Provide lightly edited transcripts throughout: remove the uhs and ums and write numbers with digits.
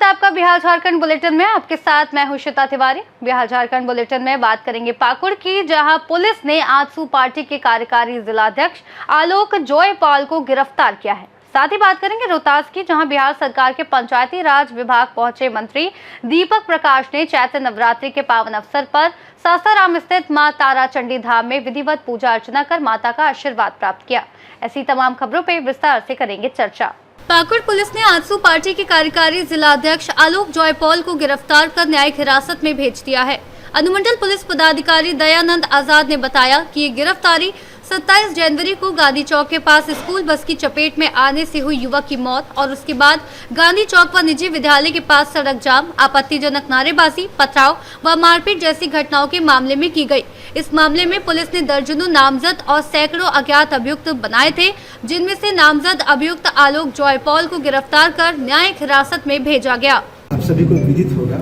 आपका बिहार झारखंड बुलेटिन में। आपके साथ मैं हूं श्वेता तिवारी। बिहार झारखंड बुलेटिन में बात करेंगे पाकुड़ की, जहां पुलिस ने आजसू पार्टी के कार्यकारी जिलाध्यक्ष आलोक जॉयपाल को गिरफ्तार किया है। साथ ही बात करेंगे रोहतास की, जहां बिहार सरकार के पंचायती राज विभाग पहुंचे मंत्री दीपक प्रकाश ने चैत्र नवरात्रि के पावन अवसर पर सासाराम स्थित मां तारा चंडी धाम में विधिवत पूजा अर्चना कर माता का आशीर्वाद प्राप्त किया। ऐसी तमाम खबरों पर विस्तार से करेंगे चर्चा। पाकुड़ पुलिस ने आजसू पार्टी के कार्यकारी जिलाध्यक्ष आलोक जॉयपाल को गिरफ्तार कर न्यायिक हिरासत में भेज दिया है। अनुमंडल पुलिस पदाधिकारी दयानंद आजाद ने बताया कि ये गिरफ्तारी 27 जनवरी को गांधी चौक के पास स्कूल बस की चपेट में आने से हुई युवक की मौत और उसके बाद गांधी चौक व निजी विद्यालय के पास सड़क जाम, आपत्तिजनक नारेबाजी, पथराव व मारपीट जैसी घटनाओं के मामले में की गई। इस मामले में पुलिस ने दर्जनों नामजद और सैकड़ों अज्ञात अभियुक्त बनाए थे, जिनमें से नामजद अभियुक्त आलोक जॉयपाल को गिरफ्तार कर न्यायिक हिरासत में भेजा गया। आप सभी को विदित होगा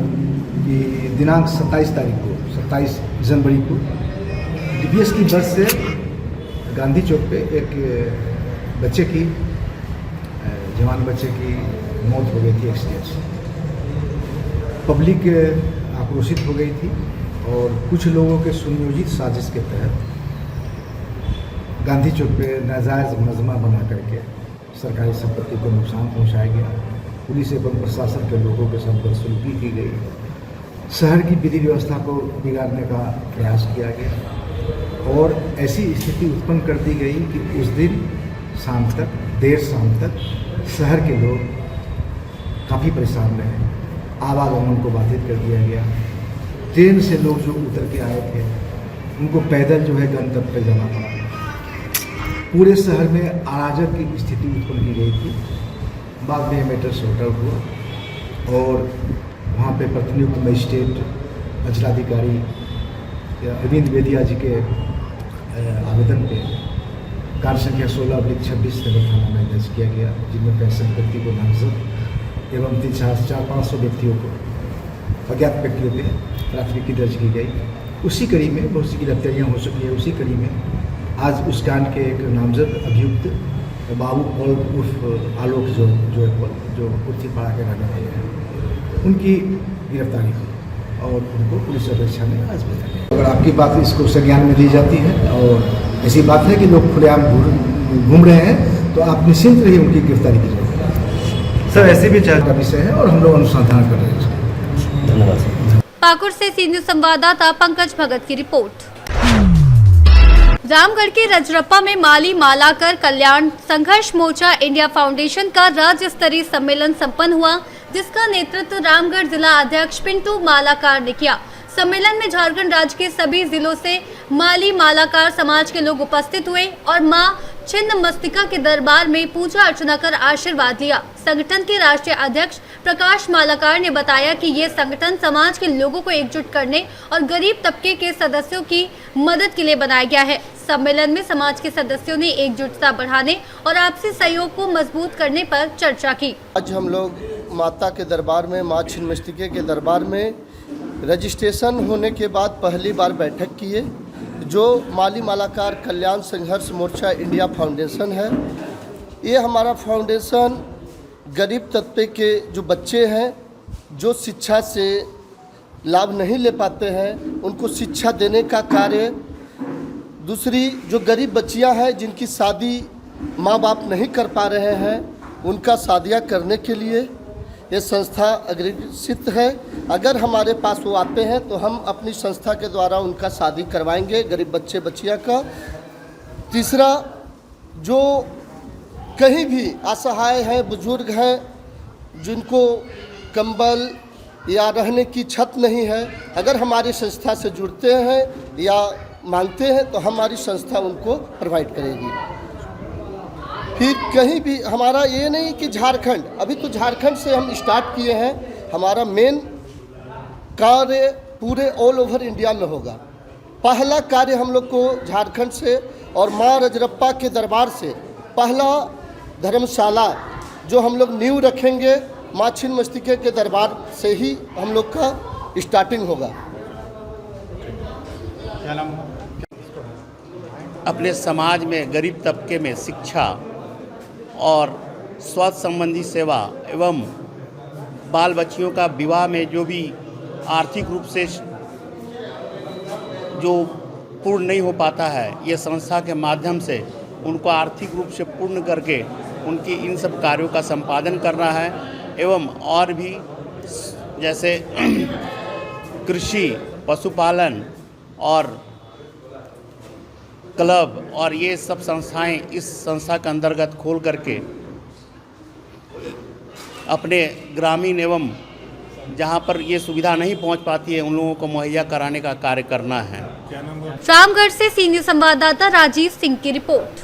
कि दिनांक 27 जनवरी को डीपीएस की बस से गांधी चौक पे एक बच्चे की जवान बच्चे की मौत हो गई थी एक्सीडेंट से। पब्लिक आक्रोशित हो गई थी और कुछ लोगों के सुनियोजित साजिश के तहत गांधी चौक पे नाजायज मुनज़्ज़मा बना करके सरकारी संपत्ति को नुकसान पहुंचाया गया। पुलिस एवं प्रशासन के लोगों के साथ बदसलूकी की गई। शहर की विधि व्यवस्था को बिगाड़ने का प्रयास किया गया और ऐसी स्थिति उत्पन्न कर दी गई कि उस दिन शाम तक, देर शाम तक शहर के लोग काफ़ी परेशान रहे। आवागमन को बाधित कर दिया गया। ट्रेन से लोग जो उतर के आए थे उनको पैदल जो है गंतव्य पर जाना पड़ा। पूरे शहर में अराजक की स्थिति उत्पन्न की गई थी। बाद में मैटर सॉर्ट आउट हुआ और वहाँ पे प्रतिनियुक्त मजिस्ट्रेट अंचलाधिकारी अरविंद बेदिया जी के आवेदन पे कार्य संख्या 16/26 नगर थाना में दर्ज किया गया, जिनमें 65 व्यक्ति को नामजद एवं 400-500 व्यक्तियों को अज्ञात व्यक्तियों पे प्राथमिकी दर्ज की गई। उसी कड़ी में बहुत सी गिरफ्तारियाँ हो चुकी है। उसी कड़ी में आज उस कांड के एक नामजद अभियुक्त बाबू पॉल उर्फ आलोक जॉयपाल जो कुर्थीपाड़ा के रहने वाले हैं, उनकी गिरफ्तारी हुई और उनको पुलिस अपेक्षा में आज बताया। अगर आपकी बात इसको संज्ञान में ली जाती है और ऐसी बात है कि लोग खुलेआम घूम रहे हैं तो आप निश्चिंत रहिए, उनकी गिरफ्तारी की जाएगी। सर ऐसे भी जांच का विषय है और हम लोग अनुसंधान कर रहे हैं। धन्यवाद। पाकुड़ से सी न्यूज संवाददाता पंकज भगत की रिपोर्ट। रामगढ़ के रजरप्पा में माली मालाकर कल्याण संघर्ष मोर्चा इंडिया फाउंडेशन का राज्य स्तरीय सम्मेलन संपन्न हुआ, जिसका नेतृत्व रामगढ़ जिला अध्यक्ष पिंटू मालाकार ने किया। सम्मेलन में झारखंड राज्य के सभी जिलों से माली मालाकार समाज के लोग उपस्थित हुए और मां छिन्नमस्तिका के दरबार में पूजा अर्चना कर आशीर्वाद लिया। संगठन के राष्ट्रीय अध्यक्ष प्रकाश मालाकार ने बताया कि ये संगठन समाज के लोगों को एकजुट करने और गरीब तबके के सदस्यों की मदद के लिए बनाया गया है। सम्मेलन में समाज के सदस्यों ने एकजुटता बढ़ाने और आपसी सहयोग को मजबूत करने पर चर्चा की। आज हम लोग माता के दरबार में, माँ छिन्नमस्तिका के दरबार में रजिस्ट्रेशन होने के बाद पहली बार बैठक किए। जो माली मालाकार कल्याण संघर्ष मोर्चा इंडिया फाउंडेशन है, ये हमारा फाउंडेशन गरीब तबके के जो बच्चे हैं, जो शिक्षा से लाभ नहीं ले पाते हैं, उनको शिक्षा देने का कार्य। दूसरी जो गरीब बच्चियां हैं जिनकी शादी माँ बाप नहीं कर पा रहे हैं, उनका शादियां करने के लिए ये संस्था अग्रसित है। अगर हमारे पास वो आते हैं तो हम अपनी संस्था के द्वारा उनका शादी करवाएंगे, गरीब बच्चे बच्चियां का। तीसरा, जो कहीं भी असहाय हैं, बुजुर्ग हैं, जिनको कंबल या रहने की छत नहीं है, अगर हमारी संस्था से जुड़ते हैं या मांगते हैं तो हमारी संस्था उनको प्रोवाइड करेगी। फिर कहीं भी हमारा ये नहीं कि झारखंड, अभी तो झारखंड से हम स्टार्ट किए हैं। हमारा मेन कार्य पूरे ऑल ओवर इंडिया में होगा। पहला कार्य हम लोग को झारखंड से और माँ रजरप्पा के दरबार से पहला धर्मशाला जो हम लोग नींव रखेंगे, माँ छिन्नमस्तिका के दरबार से ही हम लोग का स्टार्टिंग होगा। अपने समाज में गरीब तबके में शिक्षा और स्वास्थ्य संबंधी सेवा एवं बाल बच्चियों का विवाह में जो भी आर्थिक रूप से जो पूर्ण नहीं हो पाता है, ये संस्था के माध्यम से उनको आर्थिक रूप से पूर्ण करके उनकी इन सब कार्यों का संपादन करना है। एवं और भी जैसे कृषि, पशुपालन और क्लब और ये सब संस्थाएं इस संस्था के अंतर्गत खोल करके अपने ग्रामीण एवं जहां पर ये सुविधा नहीं पहुंच पाती है उन लोगों को मुहैया कराने का कार्य करना है। रामगढ़ से सीनियर संवाददाता राजीव सिंह की रिपोर्ट।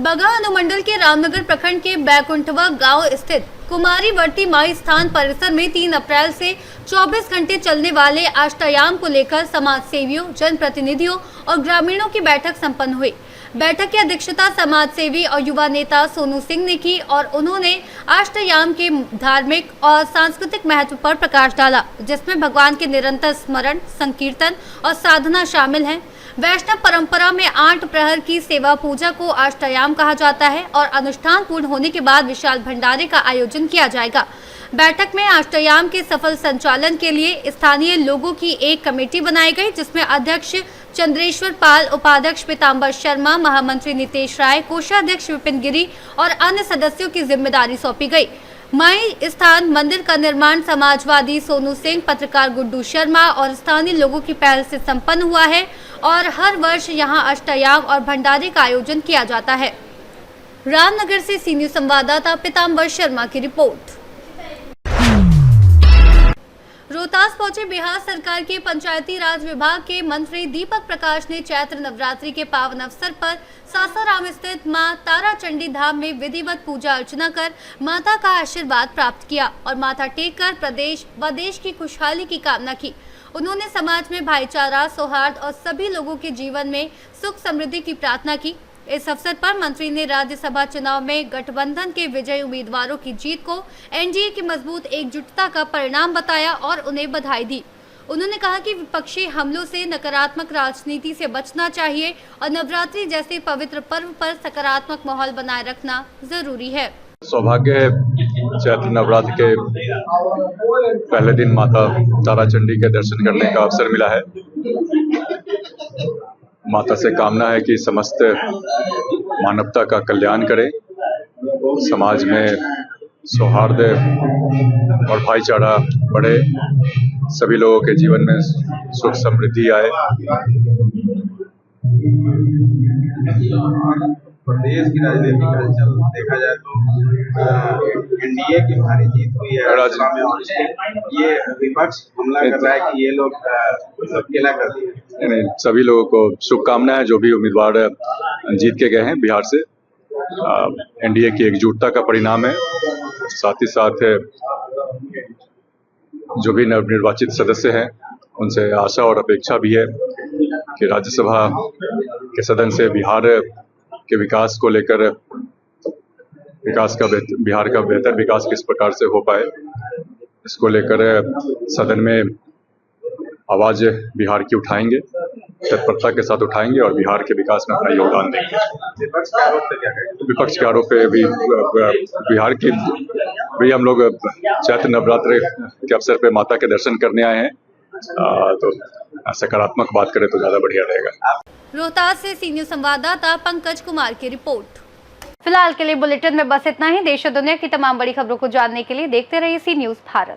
बगहा अनुमंडल के रामनगर प्रखंड के बैकुंठवा गांव स्थित कुमारीवर्ती माई स्थान परिसर में 3 अप्रैल से 24 घंटे चलने वाले अष्टयाम को लेकर समाज सेवियों, जनप्रतिनिधियों और ग्रामीणों की बैठक संपन्न हुई। बैठक की अध्यक्षता समाज सेवी और युवा नेता सोनू सिंह ने की और उन्होंने अष्टयाम के धार्मिक और सांस्कृतिक महत्व पर प्रकाश डाला, जिसमें भगवान के निरंतर स्मरण, संकीर्तन और साधना शामिल है। वैष्णव परंपरा में 8 प्रहर की सेवा पूजा को अष्टयाम कहा जाता है और अनुष्ठान पूर्ण होने के बाद विशाल भंडारे का आयोजन किया जाएगा। बैठक में अष्टयाम के सफल संचालन के लिए स्थानीय लोगों की एक कमेटी बनाई गई, जिसमें अध्यक्ष चंद्रेश्वर पाल, उपाध्यक्ष पीताम्बर शर्मा, महामंत्री नितेश राय, कोषाध्यक्ष विपिन गिरी और अन्य सदस्यों की जिम्मेदारी सौंपी गई। माई स्थान मंदिर का निर्माण समाजवादी सोनू सिंह, पत्रकार गुड्डू शर्मा और स्थानीय लोगों की पहल से संपन्न हुआ है और हर वर्ष यहां अष्टयाम और भंडारे का आयोजन किया जाता है। रामनगर से सीनियर संवाददाता पीताम्बर शर्मा की रिपोर्ट। रोहतास पहुंचे बिहार सरकार के पंचायती राज विभाग के मंत्री दीपक प्रकाश ने चैत्र नवरात्रि के पावन अवसर पर सासाराम स्थित मां तारा चंडी धाम में विधिवत पूजा अर्चना कर माता का आशीर्वाद प्राप्त किया और माथा टेक कर प्रदेश व देश की खुशहाली की कामना की। उन्होंने समाज में भाईचारा, सौहार्द और सभी लोगों के जीवन में सुख समृद्धि की प्रार्थना की। इस अवसर पर मंत्री ने राज्यसभा चुनाव में गठबंधन के विजयी उम्मीदवारों की जीत को एनडीए की मजबूत एकजुटता का परिणाम बताया और उन्हें बधाई दी। उन्होंने कहा कि विपक्षी हमलों से नकारात्मक राजनीति से बचना चाहिए और नवरात्रि जैसे पवित्र पर्व पर सकारात्मक माहौल बनाए रखना जरूरी है। सौभाग्य है, चैत्र नवरात्र के पहले दिन माता तारा चंडी के दर्शन करने का अवसर मिला है। माता से कामना है कि समस्त मानवता का कल्याण करे, समाज में सौहार्द और भाईचारा बढ़े, सभी लोगों के जीवन में सुख समृद्धि आए। प्रदेश की राजनीतिक हलचल देखा जाए तो एनडीए की भारी जीत हुई है राज्यसभा में और ये विपक्ष हमला कर रहा है कि ये लोग अकेला कर दिए। नहीं, सभी लोगों को शुभकामनाएं जो भी उम्मीदवार जीत के गए हैं बिहार से। एनडीए की एकजुटता का परिणाम है। साथ ही साथ जो भी नवनिर्वाचित सदस्य हैं उनसे आशा और अपेक्षा भी है कि राज्यसभा के सदन से बिहार के विकास को लेकर बिहार का बेहतर विकास किस प्रकार से हो पाए, इसको लेकर सदन में आवाज बिहार की उठाएंगे, तत्परता के साथ उठाएंगे और बिहार के विकास में अपना योगदान देंगे। विपक्ष के आरोप पे भी बिहार की भी हम लोग चैत्र नवरात्र के अवसर पे माता के दर्शन करने आए हैं, तो सकारात्मक बात करें तो ज्यादा बढ़िया रहेगा। रोहतास से सीनियर संवाददाता पंकज कुमार की रिपोर्ट। फिलहाल के लिए बुलेटिन में बस इतना ही। देश और दुनिया की तमाम बड़ी खबरों को जानने के लिए देखते रहिए सी न्यूज़ भारत।